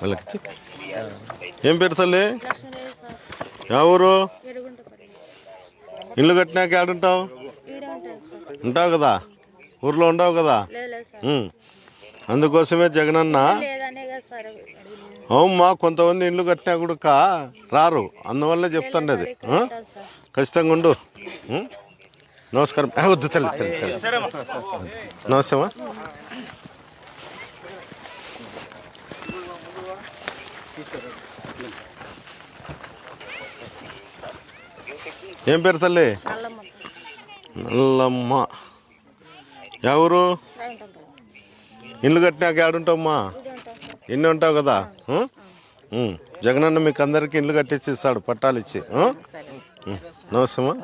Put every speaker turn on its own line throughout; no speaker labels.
వాళ్ళకి ఏం పేరు తల్లి? ఎవరు? ఇల్లు కట్టినాక ఏడుంటావు? ఉంటావు కదా, ఊర్లో ఉండవు కదా. అందుకోసమే జగనన్న అవుమ్మా, కొంతమంది ఇల్లు కట్టినా కూడా రారు, అందువల్ల చెప్తాండి అది. ఖచ్చితంగా ఉండు. నమస్కారం. వద్దు తల్లి తల్లి తల్లి నమస్తేమా. ఏం పేరు తల్లి? నల్లమ్మ. ఎవరు? ఇల్లు కట్టినాక ఏడుంటావమ్మా? ఇన్ని ఉంటావు కదా. జగనన్న మీకు అందరికీ ఇల్లు కట్టించి ఇస్తాడు, పట్టాలు ఇచ్చి. నమస్తేమా.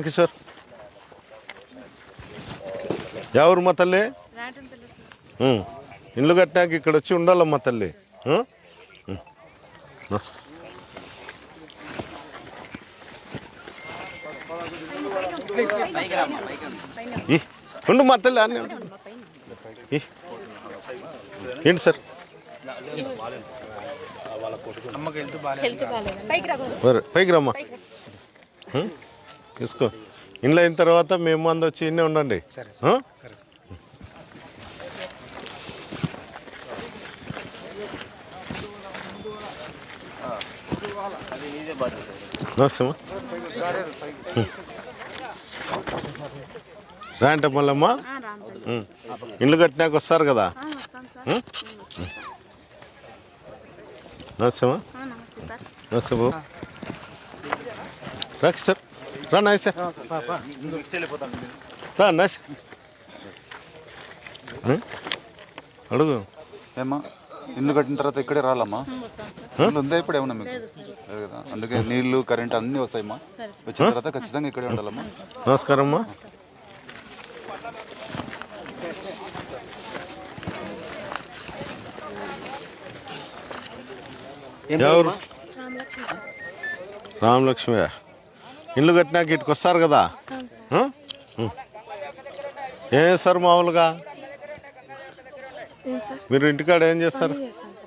కిషోర్. ఎవరు మా తల్లి? ఇల్లు కట్టినాక ఇక్కడ వచ్చి ఉండాలమ్మా తల్లి. ఉండు మా తల్లి అన్నీ ఏంటి సార్? పైకి రమ్మా, తీసుకో. ఇంట్లో అయిన తర్వాత మేము మంది వచ్చి ఇన్నే ఉండండి. నమస్తేమ్మా. రాంటే మళ్ళమ్మా ఇల్లు కట్టినాక వస్తారు కదా. నమస్తేమ్మా. నమస్తే బాబు. రాక్ష సార్ రా. Nice nice. అడుగు.
ఏమ్మా ఇల్లు కట్టిన తర్వాత ఇక్కడే రాలమ్మా? ఉందా ఇప్పుడు ఏమన్నా మీకు? కదా, అందుకే నీళ్లు కరెంట్ అన్నీ వస్తాయమ్మా. వచ్చిన తర్వాత ఖచ్చితంగా ఇక్కడే ఉండాలమ్మా.
నమస్కారం అమ్మా. ఎవరు? రామలక్ష్మి. ఇల్లు కట్టినాక ఇటుకు వస్తారు కదా. ఏం చేస్తారు మామూలుగా? మీరు ఇంటికాడ ఏం చేస్తారు?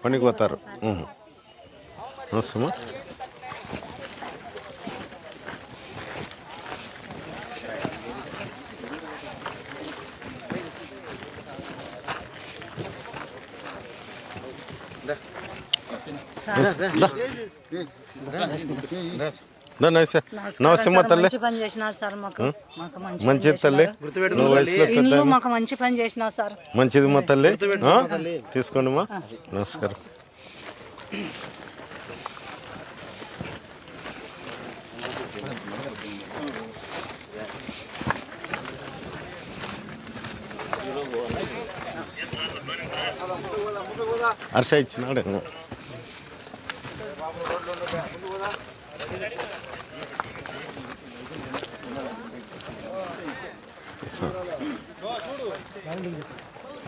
పనికి పోతారు. నమస్తేమ్మా. నమస్తే తల్లి. మంచిది తల్లి, నువ్వు వయసులో పెద్ద.
మంచి పని చేసినావు సార్.
మంచిది మా తల్లి, తీసుకోండి మా. నమస్కారం. హర్ష ఇచ్చినాడు.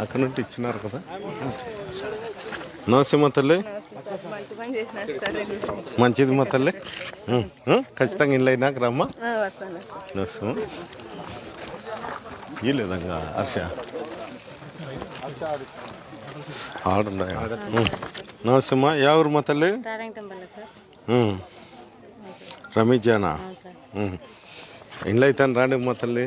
అక్కడ నుండి ఇచ్చినారు కదా. నమస్తే మా తల్లి. మంచిది మా తల్లి, ఖచ్చితంగా ఇల్లు అయినాక రమ్మా. నమస్తే ఈ లేదంగా హర్ష ఆడున్నాయా. నమస్తే అమ్మా. ఎవరు మా తల్లి? రమేష్ జానా. ఇంట్లో అయితే రాండి మా తల్లి.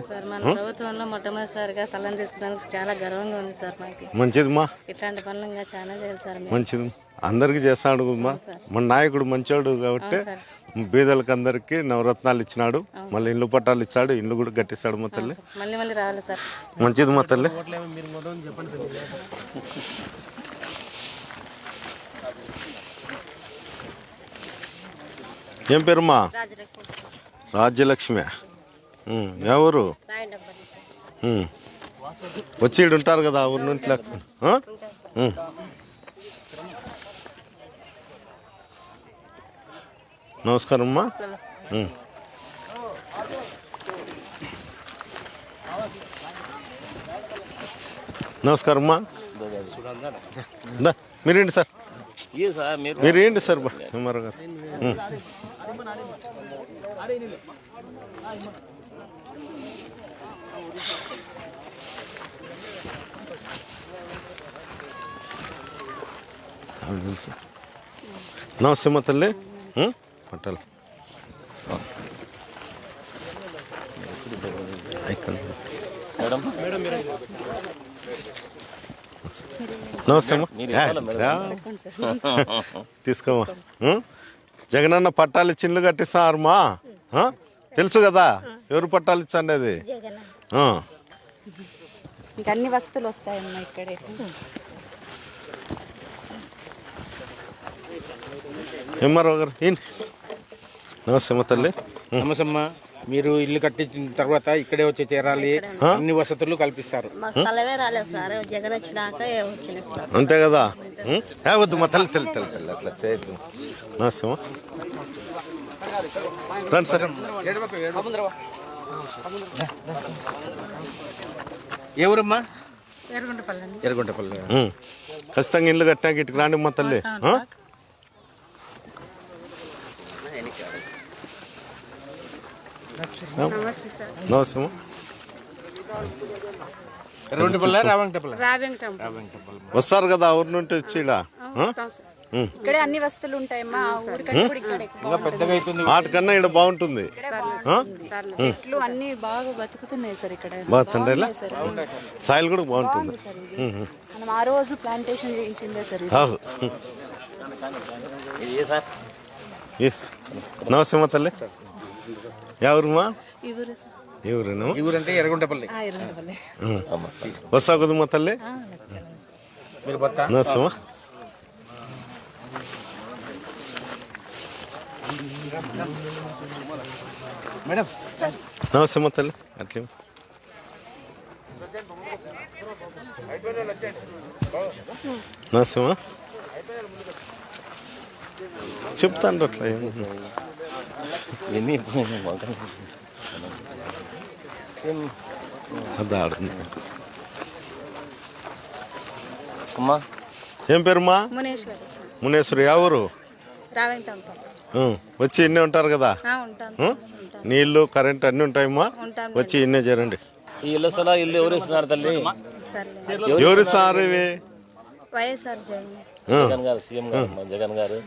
ప్రభుత్వంలో మొట్టమొదటిసారిగా స్థలం తీసుకోవడానికి చాలా గర్వంగా ఉంది సార్.
మంచిది మా.
ఇట్లాంటి పనులు ఇంకా చాలా చేయాలి సార్.
మంచిది, అందరికి చేస్తాడు మా. మన నాయకుడు మంచోడు కాబట్టి బీదలకు అందరికి నవరత్నాలు ఇచ్చినాడు, మళ్ళీ ఇల్లు పట్టాలు ఇచ్చాడు, ఇల్లు కూడా కట్టిస్తాడు మా తల్లి.
మళ్ళీ రావాలి సార్.
మంచిది మా తల్లి. ఏం పేరుమా? రాజ్యలక్ష్మి. ఎవరు? వచ్చి ఉంటారు కదా ఊరి నుండి. నమస్కారం అమ్మా. నమస్కారం అమ్మా. మీరేంటి సార్? మీరేంటి సార్ మరో గారు? నమస్తే అమ్మ తల్లి. పట్టాలి నమస్తే అమ్మా. తీసుకోమ్మా. జగనన్న పట్టాలు ఇచ్చి కట్టిస్తారమ్మా. తెలుసు కదా ఎవరు పట్టాలు ఇచ్చండి అది.
మీకు అన్ని వస్తువులు వస్తాయమ్మా ఇక్కడే.
ఎంఆర్ఓ గారు ఏంటి? నమస్తే అమ్మ తల్లి.
నమస్తే అమ్మ. మీరు ఇల్లు కట్టించిన తర్వాత ఇక్కడే వచ్చి చేరాలి, అన్ని వసతులు కల్పిస్తారు.
అంతే కదా. వద్దు మా తల్లి తల్లి తల్లి తల్లి అట్లా చేయకు. నమస్తే అమ్మ. రండి సార్.
ఎవరమ్మా?
ఎర్రగుంటపల్లి.
ఎర్రగుంటపల్లి.
ఖచ్చితంగా ఇల్లు కట్టాక ఇటుకు రాండి మా తల్లి. నమస్తే అమ్మ.
ఎర్రగుంటపల్లి రావంగటపల్లి.
వస్తారు కదా ఊరి నుండి వచ్చి ఇలా.
ఇక్కడే అన్ని వస్తువులు ఉంటాయమ్మా. ఊరికంటే కూడా ఇక్కడే
పెద్దగా అవుతుంది.
వాటికన్నా ఇక్కడ బాగుంటుంది.
చెట్లు అన్ని బాగా బతుకుతున్నాయి సార్ ఇక్కడ.
బాగుంటుండే సాయిల్ కూడా బాగుంటుంది.
మనం ఆ రోజు ప్లాంటేషన్ చేయించిందే సార్.
నమస్తే అమ్మ తల్లి. ఎవరుమా? ఎవరేనా?
ఊరంటే ఎర్రగుంటపల్లి.
వస్తా కదా మా తల్లి. నమస్తే అమ్మా.
మేడం
నమస్తే అమ్మ తల్లి. అట్లే నమస్తే అమ్మా. చెప్తాను అట్లా అది ఆడుతుంది. ఏం పేరుమా? మునేశ్వరి. ఎవరు? వచ్చి ఇన్నే ఉంటారు కదా. నీళ్లు కరెంట్ అన్నీ ఉంటాయమ్మా. వచ్చి ఇన్నే చేరండి.
ఎవరు ఇస్తున్నారు తల్లి?
ఎవరు ఇస్తారు ఇవి?
జగన్ గారు, సీఎం గారు, జగన్ గారు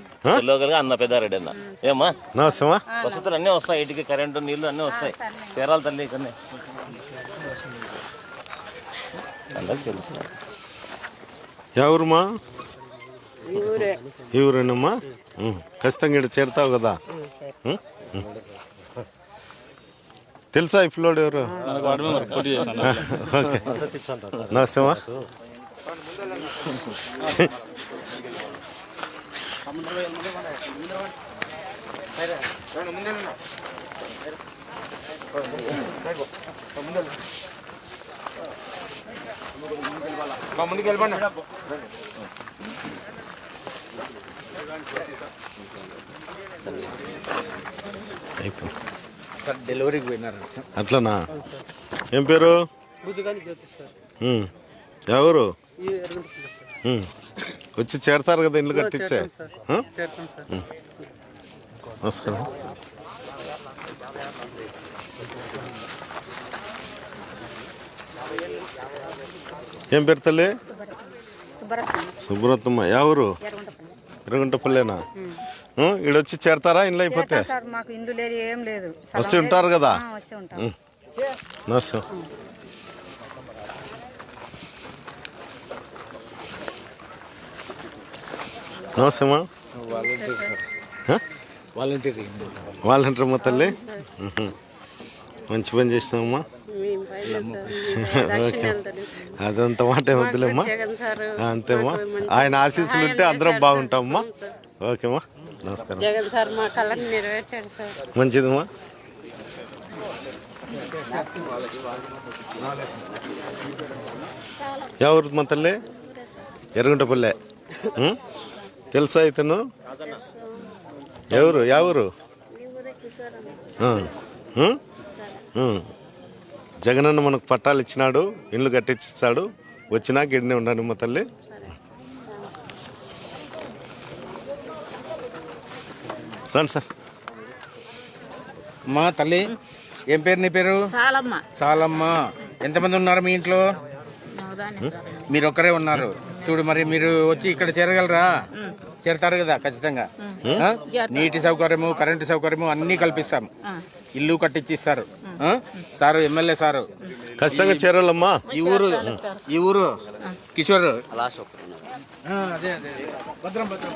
లోకల్గా అన్న పెద్దారెడ్డి అన్న. ఏమ్మా
నమస్తేమా.
వసతులు అన్నీ వస్తాయి. ఇంటికి కరెంటు నీళ్లు అన్నీ వస్తాయి. చేరాలి తల్లి ఇక్కడ అందరికి తెలుసు.
ఎవరుమా? ఈ ఊరేనమ్మా. ఖచ్చితంగా ఇక్కడ చేరుతావు కదా. తెలుసా ఈ పిల్లోడు ఎవరు? ఓకే నమస్తేమా.
ముందుకు వెళ్ళిపోండి. సార్ డెలివరీకి పోయినారు.
అట్లనా? ఏం పేరు? ఎవరు? వచ్చి చేరతారు కదా ఇల్లు కట్టించే. నమస్కారం. ఏం పేరు తల్లి? సుబ్రతమ్మ. ఎవరు? ఎర్రగుంటపల్లేనా? ఈడొచ్చి చేరతారా ఇంట్లో అయిపోతే?
మాకు ఇండ్లు లేదు, ఏం లేదు.
వస్తూ ఉంటారు కదా. నమస్తే. నమస్తేమ్మా. వాలంటీర్ అమ్మ తల్లి. మంచి పని చేసినావమ్మా. ఓకే అదంత మాట వద్దులేమ్మా. అంతేమ్మా. ఆయన ఆశీస్సులు ఉంటే అందరం బాగుంటామమ్మా. ఓకేమ్మా. నమస్కారం.
జగన్ సార్ మా కళను నెరవేర్చాడు సార్.
మంచిదమ్మా. ఎవరు మా తల్లి? ఎర్రగుంటపల్లె. తెలుసా ఇతను? ఎవరు? ఎవరు? జగనన్న మనకు పట్టాలు ఇచ్చినాడు, ఇండ్లు కట్టించాడు. వచ్చినాక గిడ్నే ఉండండి మా తల్లి. రండి సార్.
అమ్మా తల్లి, ఏం పేరు నీ పేరు?
చాలమ్మ.
చాలమ్మ. ఎంతమంది ఉన్నారు మీ ఇంట్లో? మీరు ఒక్కరే ఉన్నారు. చూడు, మరి మీరు వచ్చి ఇక్కడ చేరగలరా? చేరతారు కదా ఖచ్చితంగా. నీటి సౌకర్యము, కరెంటు సౌకర్యము అన్నీ కల్పిస్తాం. ఇల్లు కట్టించిస్తారు సారు, ఎమ్మెల్యే సారు.
ఖచ్చితంగా చేరాలమ్మా.
ఈ ఊరు కిషోర్. అదే అదే భద్రం భద్రం.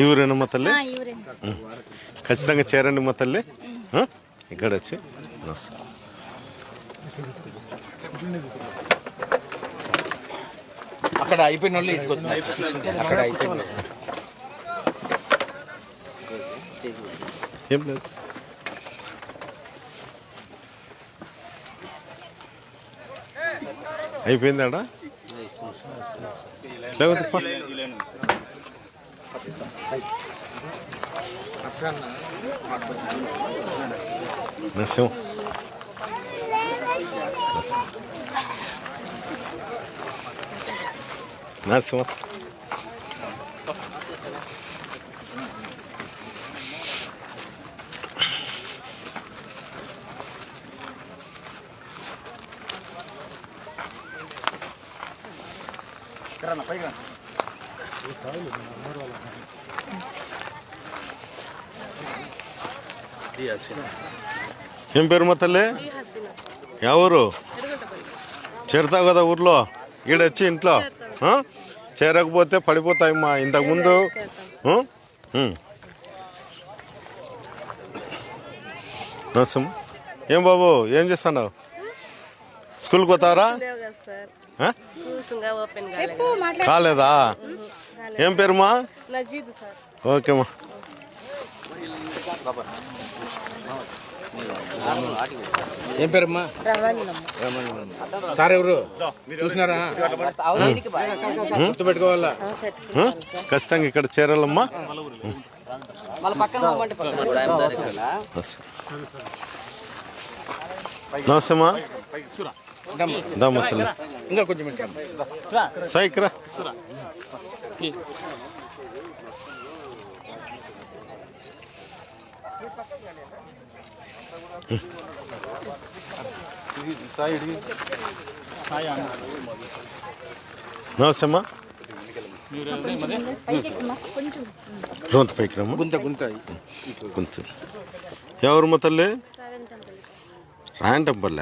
ఈ ఊరేనమ్మా తల్లి? ఖచ్చితంగా చేరండి మా తల్లి. ఇక్కడ వచ్చి
అక్కడ అయిపోయిన వాళ్ళు ఇంటికి వచ్చినారు. అక్కడ అయిపోయిన
ఏం లేదు. అయిపోయింది ఆడ లేకపోతే నరసింహ నరసింహ ఏం పేరు మా తల్లి? ఎవరు చేరుతావు కదా ఊర్లో? ఈడొచ్చి ఇంట్లో చేరకపోతే పడిపోతాయమ్మా. ఇంతకుముందు నరసింహ, ఏం బాబు ఏం చేస్తున్నావు? స్కూల్కి పోతారా? కాలేదా? ఏం పేరుమా? ఓకేమ్మా.
ఏం పేరమ్మా? సార్ ఎవరు చూసినారా? గుర్తుపెట్టుకోవాలా?
ఖచ్చితంగా ఇక్కడ చేరాలమ్మా. నమస్తేమ్మా. దమ్మా తల్లి.
ఇంకా కొంచెం
సైక్రా. నమస్తేమ్మా. రోంత పైకి రమ్మా.
గుంత గుంత
గుంత. ఎవరు తల్లి? రాయన్ టెంపుల్.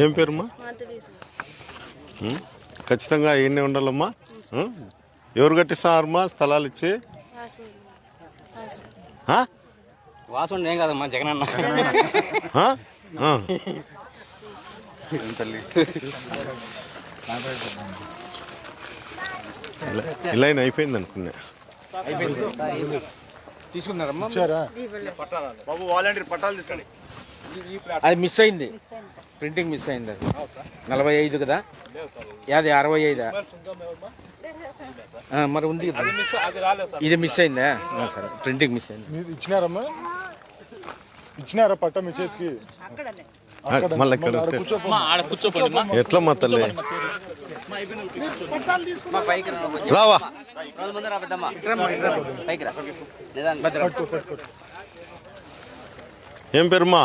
ఏం పేరుమ్మా? ఖచ్చితంగా ఎన్ని ఉండాలమ్మా? ఎవరు కట్టిస్తారమ్మా స్థలాలు ఇచ్చి?
వాసు ఏం కాదమ్మా, జగనన్న.
ఇలా అయిపోయింది అనుకున్నా.
తీసుకున్నారమ్మా?
బాబు వాలంటీర్ పట్టాలు తీసుకోండి.
అది మిస్ అయింది, ప్రింటింగ్ మిస్ అయింది. అది 45 కదా, అది 65. మరి ఉంది కదా, ఇది మిస్ అయిందా? సరే, ప్రింటింగ్ మిస్ అయింది.
ఇచ్చినారమ్మా? ఇచ్చినారా పట్ట మీ చేతికి?
మళ్ళీ ఇక్కడ ఎట్లా మా తల్లి? రావా. ఏం పేరుమా?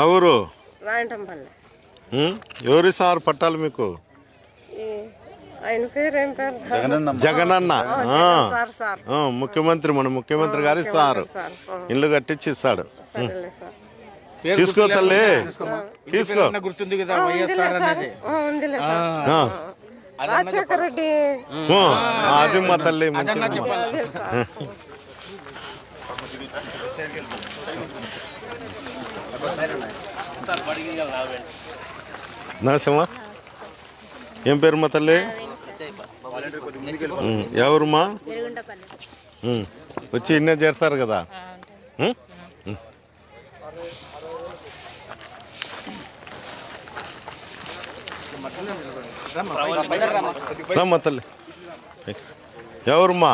ఎవరు? ఎవరి సార్ పట్టాలి మీకు? జగనన్న. ముఖ్యమంత్రి, మన ముఖ్యమంత్రి గారి సారు ఇల్లు కట్టించి ఇస్తాడు. తీసుకో తల్లి, తీసుకో.
గుర్తుంది కదా వైఎస్ఆర్ అనేది?
అది మా తల్లి. నరసింహ, ఏం పేరు మా తల్లి? ఎవరుమా? వచ్చి ఇన్నే చేస్తారు కదా. రమ్మా తల్లి. ఎవరుమా?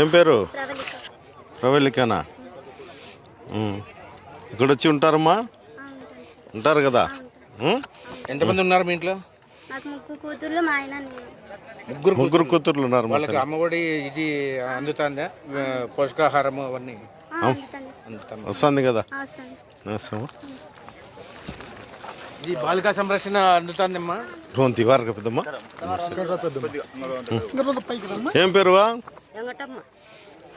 ఏం పేరు? ప్రవళికనా? ఇక్కడ వచ్చి ఉంటారమ్మా? ఉంటారు కదా.
ఎంతమంది ఉన్నారు మీ ఇంట్లో?
నాకు ముగ్గురు కూతుర్లు మా ఆయన నేను.
ముగ్గురు కూతుర్లు ఉన్నారు
వాళ్ళకి అమ్మఒడి ఇది అందుతుందా? పోషకాహారము అవన్నీ
అందుతుంది సార్.
అందుతుంది.
వస్తుంది కదా
వస్తుంది.
వస్తాము
ఇది బాలికా సంరక్షణ అందుతుందమ్మా?
రోంతి వారికి పెద్దమ్మా ఏం పేరువా?
వెంకటమ్మ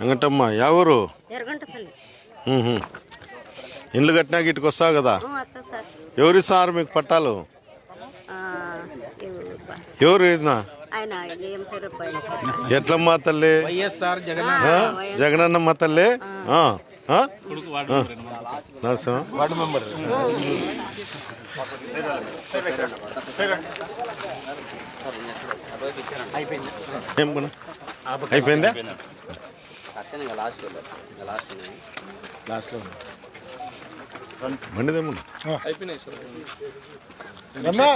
వెంకటమ్మ యా ఊరు?
ఎర్రగంటపల్లి.
ఇండ్లు కట్టినాక ఇటుకు వస్తావు కదా,
వస్తా సార్.
ఎవరిస్తారు మీకు పట్టాలు? ఎవరు ఇదినా?
ఆయన ఏం పేరు పైన
ఎట్లమ్మా తల్లి?
వైఎస్ఆర్ జగన్
జగనన్నమ్మ తల్లి. నమస్తే.
Ward member.
ఏం పని అయిపోయిందా?
లాస్ట్లో
బండిదేమో
రమ్మా